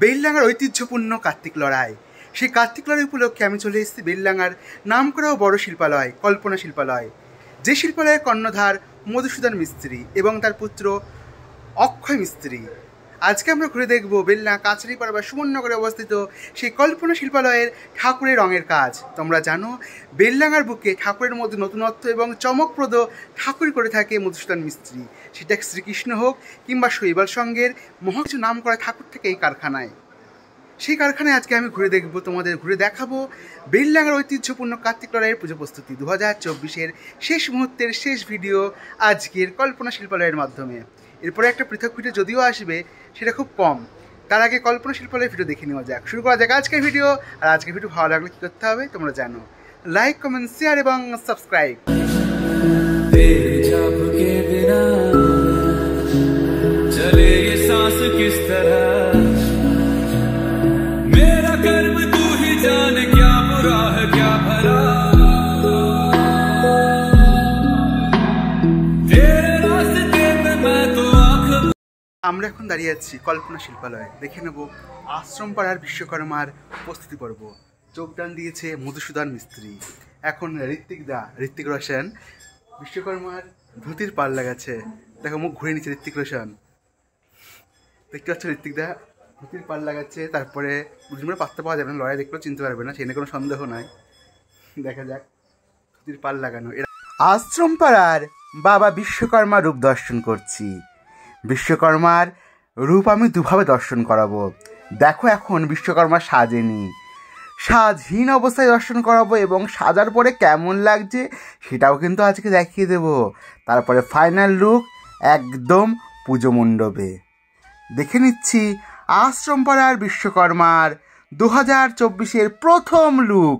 বেলডাঙ্গার ঐতিহ্যপূর্ণ কার্তিক লড়াই। সেই কার্তিক লড়াই উপলক্ষে আমি চলে এসেছি বেলডাঙ্গার নামকরা ও বড় শিল্পালয় কল্পনা শিল্পালয়, যে শিল্পালয়ের কর্ণধার মধুসূদন মিস্ত্রি এবং তার পুত্র অক্ষয় মিস্ত্রি। আজকে আমরা ঘুরে দেখব বেলডাঙ্গা কাছারিপাড়া বা সুমননগরে অবস্থিত সেই কল্পনা শিল্পালয়ের ঠাকুরের রঙের কাজ। তোমরা জানো বেলডাঙ্গার বুকে ঠাকুরের মধ্যে নতুনত্ব এবং চমকপ্রদ ঠাকুর করে থাকে মধুসূদন মিস্ত্রি। সেটা শ্রীকৃষ্ণ হোক কিংবা শৈবাল সঙ্গের মহাজ নাম করা ঠাকুর থেকে এই কারখানায়। সেই কারখানায় আজকে আমি ঘুরে দেখব, তোমাদের ঘুরে দেখাবো বেলডাঙ্গার ঐতিহ্যপূর্ণ কার্তিক লড়াইয়ের পুজো প্রস্তুতি 2024-এর শেষ মুহূর্তের শেষ ভিডিও আজকের কল্পনা শিল্পালয়ের মাধ্যমে। এরপরে একটা পৃথক ভিডিও যদিও আসবে, সেটা খুব কম। তার আগে কল্পনা শিল্পালয়ের ভিডিও দেখে নেওয়া যাক। শুরু করা যাক আজকের ভিডিও। আর আজকের ভিডিও ভালো লাগলে কী করতে হবে তোমরা জানো, লাইক, কমেন্ট, শেয়ার এবং সাবস্ক্রাইব। আমরা এখন দাঁড়িয়ে আছি কল্পনা শিল্পালয়ে। দেখে নেব আশ্রম পাড়ার বিশ্বকর্মার প্রস্তুতি পর্ব। যোগদান দিয়েছে মধুসূদন মিস্ত্রি। এখন ঋত্বিক রোশন বিশ্বকর্মার ধুতির পাল লাগাচ্ছে। দেখো মুখ ঘুরে নিচ্ছে ঋত্বিক রোশন। দেখতে পাচ্ছ ঋত্বিকদা ধুতির পাল লাগাচ্ছে। তারপরে দুজনের পাত্তা পাওয়া যাবে না, লড়াই দেখলেও চিনতে পারবে না, সেখানে কোনো সন্দেহ নাই। দেখা যাক ধুতির পাল লাগানো। আশ্রম পাড়ার বাবা বিশ্বকর্মা রূপ দর্শন করছি। বিশ্বকর্মার রূপ আমি দুভাবে দর্শন করাবো। দেখো এখন বিশ্বকর্মা সাজেনি, সাজহীন অবস্থায় দর্শন করাবো এবং সাজার পরে কেমন লাগছে সেটাও কিন্তু আজকে দেখিয়ে দেব। তারপরে ফাইনাল লুক একদম পুজো মণ্ডপে। দেখে নিচ্ছি আশ্রম পাড়ার বিশ্বকর্মার 2024-এর প্রথম লুক।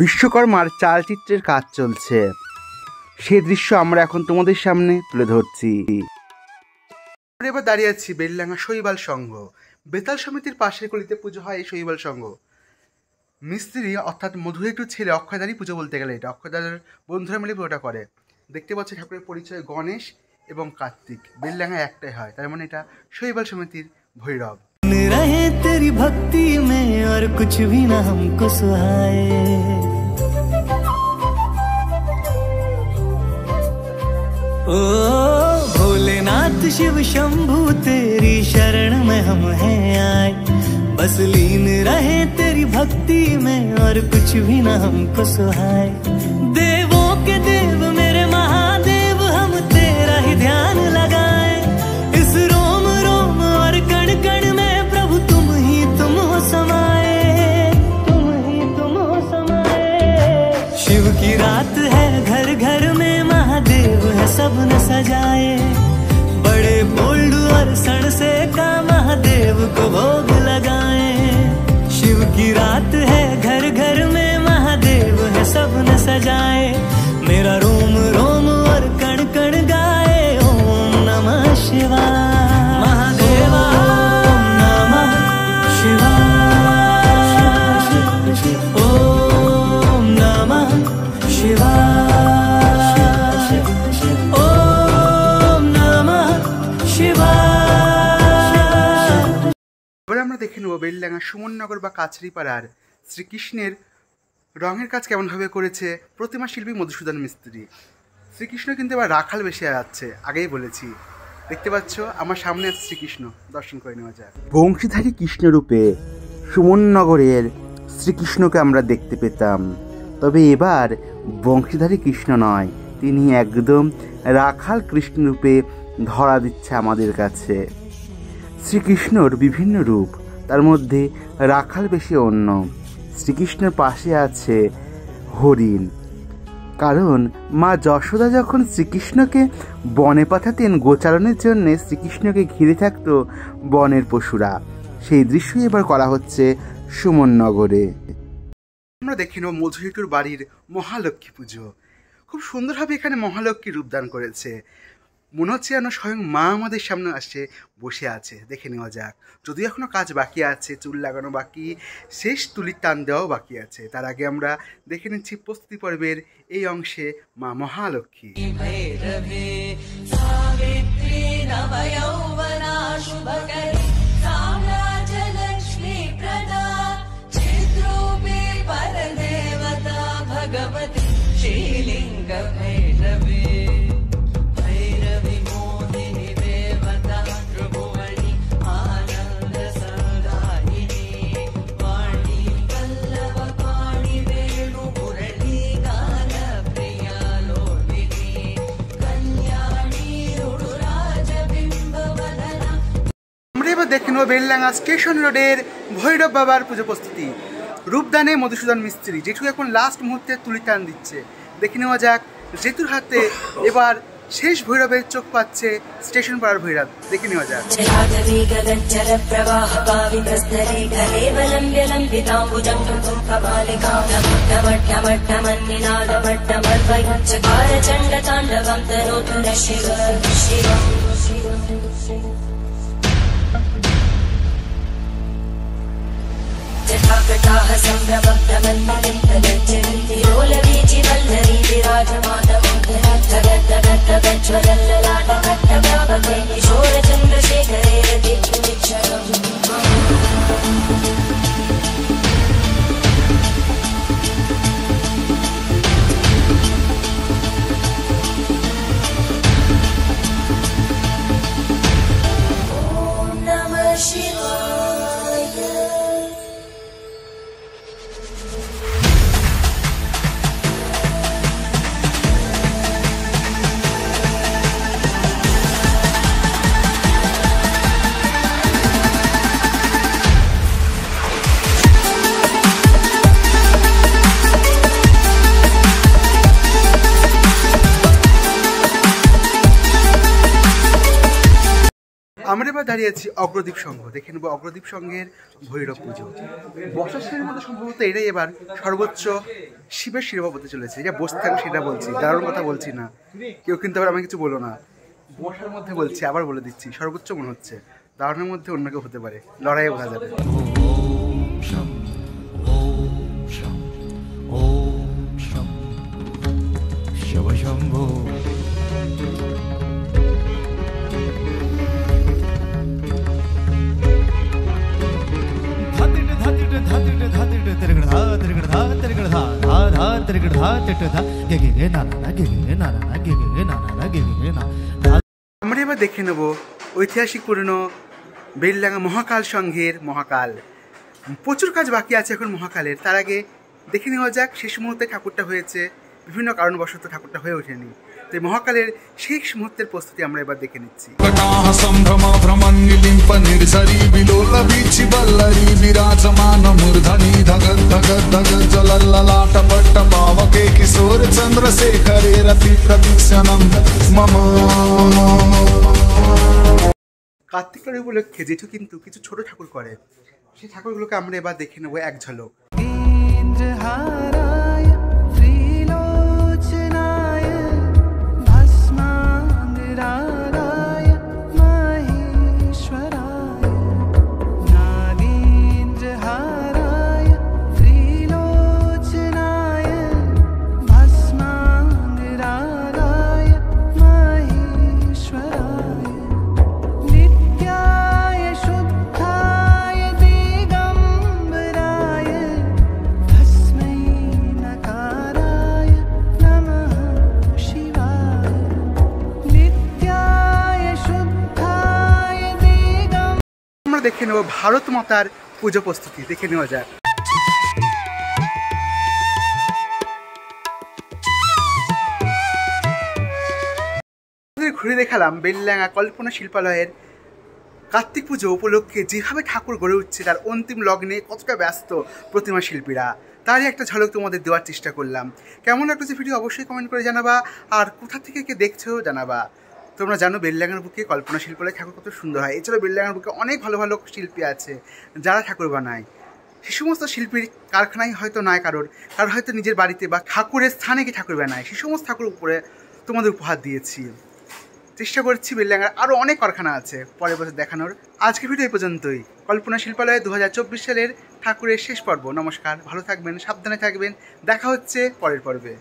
বিশ্বকর্মার চালচিত্রের কাজ চলছে, সে দৃশ্য আমরা এখন তোমাদের সামনে তুলে ধরছি। এবার দাঁড়িয়ে আছি বেলডাঙ্গা শৈবাল সংঘ। বেতাল সমিতির পাশের গলিতে পুজো হয় এই শৈবাল সংঘ। মিস্ত্রি অর্থাৎ মধুর একটু ছেলে অক্ষয়দারই পুজো বলতে গেলে, এটা অক্ষয়দার বন্ধুরা মিলে পুজোটা করে। দেখতে পাচ্ছি ঠাকুরের পরিচয় গণেশ এবং কার্তিক, বেলডাঙ্গা একটাই হয়, তার মানে এটা শৈবাল সমিতির ভৈরব। रहे तेरी भक्ति में और कुछ भी ना हमको सुहाए, ओ भोलेनाथ शिव शंभू तेरी शरण में हम हैं आए, बस लीन रहे तेरी भक्ति में और कुछ भी ना हमको सुहाए। देवों के देव मेरे महादेव हम तेरा ही ध्यान लगाए, इस रोम रोम और कण कण में शिव की रात है, घर घर में महादेव है सबने सजाए, बड़े बोल्ड और सण से का महादेव को भोग लगाए। शिव की रात है, घर घर में महादेव है सबने सजाए, मेरा रोम रोम और कण कण गाए ओम नमः शिवाय। महादेवा नमः शिवाय, ओम नमः शिवाय, ओम नमः शिवाय। এবার আমরা দেখে নেব বেলডাঙ্গা সুমননগর বা কাছারিপাড়ার শ্রীকৃষ্ণের রঙের কাজ কেমনভাবে করেছে প্রতিমা শিল্পী মধুসূদন মিস্ত্রি। শ্রীকৃষ্ণ কিন্তু এবার রাখাল বেশি যাচ্ছে, আগেই বলেছি। দেখতে পাচ্ছ আমার সামনে আছে শ্রীকৃষ্ণ, দর্শন করে নেওয়া যায়। বংশীধারী কৃষ্ণরূপে সুমননগরের শ্রীকৃষ্ণকে আমরা দেখতে পেতাম, তবে এবার বংশীধারী কৃষ্ণ নয়, তিনি একদম রাখাল কৃষ্ণরূপে ধরা দিচ্ছে আমাদের কাছে। শ্রীকৃষ্ণর বিভিন্ন রূপ, তার মধ্যে রাখাল বেশি অন্য। শ্রীকৃষ্ণের পাশে আছে হরিণ, কারণ মা যশোদা যখন শ্রীকৃষ্ণকে বনে পাঠাতেন গোচারণের জন্য, শ্রীকৃষ্ণকে ঘিরে থাকতো বনের পশুরা। সেই দৃশ্যই এবার করা হচ্ছে সুমননগরে। আমরা দেখে নেব মধুরিটুর বাড়ির মহালক্ষ্মী পুজো। খুব সুন্দরভাবে এখানে মহালক্ষ্মী রূপদান করেছে, মনে হচ্ছে যেন স্বয়ং মা আমাদের সামনে আসে বসে আছে। দেখে নেওয়া যাক। যদিও এখনো কাজ বাকি আছে, চুল লাগানো বাকি, শেষ তুলির টান দেওয়াও বাকি আছে। তার আগে আমরা দেখে নিচ্ছি প্রস্তুতি পর্বের এই অংশে মা মহালক্ষ্মী। এবার দেখে নেব বেলডাঙ্গা স্টেশন রোডের ভৈরব বাবার পুজো প্রস্তুতি। রূপদানে মধুসূদন মিস্ত্রি, জেঠু এখন লাস্ট মুহূর্তে তুলি টান দিচ্ছে। দেখে নেওয়া যাক জেঠুর হাতে এবার শেষ ভৈরবের চোখ পাচ্ছে স্টেশন পাড়ার ভৈরব। দেখে নেওয়া যাক। जटाकटाः सम्भ्रमब्धमन्मलिन्दगच्छन्ति वल्लरी विराजमानमोहनद्धगद्धगद्धगज्ज्वलल्ललाटकट्टव्यापके किशोरचन्द्रशेखरे रतिक्षणम् আমরা এবার দাঁড়িয়ে আছি অগ্রদ্বীপ সংঘ। দেখে নেব অগ্রদ্বীপ সংঘের ভৈরব পুজো। বসার শ্রেণীর মধ্যে সম্ভবত এটাই এবার সর্বোচ্চ শিবের শিরোপা হতে চলেছে। এটা বসতে থাকবে সেটা বলছি, দাঁড়ানোর কথা বলছি না। কেউ কিন্তু আবার আমি কিছু বলো না, বসার মধ্যে বলছি, আবার বলে দিচ্ছি সর্বোচ্চ মনে হচ্ছে। দাঁড়ানোর মধ্যে অন্য কেউ হতে পারে, লড়াইয়ে বোঝা যাবে। আমরা এবার দেখে নেব ঐতিহাসিক পুরনো বেলডাঙ্গা মহাকাল সংঘের মহাকাল। প্রচুর কাজ বাকি আছে এখন মহাকালের। তার আগে দেখে নেওয়া যাক শেষ মুহূর্তে ঠাকুরটা হয়েছে, বিভিন্ন কারণবশত ঠাকুরটা হয়ে ওঠেনি। তো মহাকালের শেষ মুহূর্তের প্রস্তুতি আমরা এবার দেখে নিচ্ছি। কার্তিক উপলক্ষে জেঠু কিন্তু কিছু ছোট ঠাকুর করে, সেই ঠাকুরগুলোকে আমরা এবার দেখে নেবো এক ঝলক। দেখে নেব ভারত মাতার পুজো প্রস্তুতি। দেখে নেওয়া যাক। ঘুরে দেখালাম বেলডাঙ্গা কল্পনা শিল্পালয়ের কার্তিক পুজো উপলক্ষে যেভাবে ঠাকুর গড়ে উঠছে, তার অন্তিম লগ্নে কতটা ব্যস্ত প্রতিমা শিল্পীরা, তারই একটা ঝলক তোমাদের দেওয়ার চেষ্টা করলাম। কেমন লাগছে ভিডিও অবশ্যই কমেন্ট করে জানাবা, আর কোথা থেকে কে দেখছো জানাবা। তোমরা জানো বেলডাঙ্গার বুকে কল্পনা শিল্পালয় ঠাকুর কত সুন্দর হয়। এছাড়াও বেলডাঙ্গার বুকে অনেক ভালো ভালো শিল্পী আছে যারা ঠাকুর বানায়। সে সমস্ত শিল্পীর কারখানায় হয়তো নয় কারোর হয়তো নিজের বাড়িতে বা ঠাকুরের স্থানে কি ঠাকুর বানায়, সে সমস্ত ঠাকুর উপরে তোমাদের উপহার দিয়েছি। চেষ্টা করছি বেলডাঙ্গার আরও অনেক কারখানা আছে পরের বছর দেখানোর। আজকের ভিডিও এই পর্যন্তই। কল্পনা শিল্পালয়ে 2024 সালের ঠাকুরের শেষ পর্ব। নমস্কার, ভালো থাকবেন, সাবধানে থাকবেন, দেখা হচ্ছে পরের পর্বে।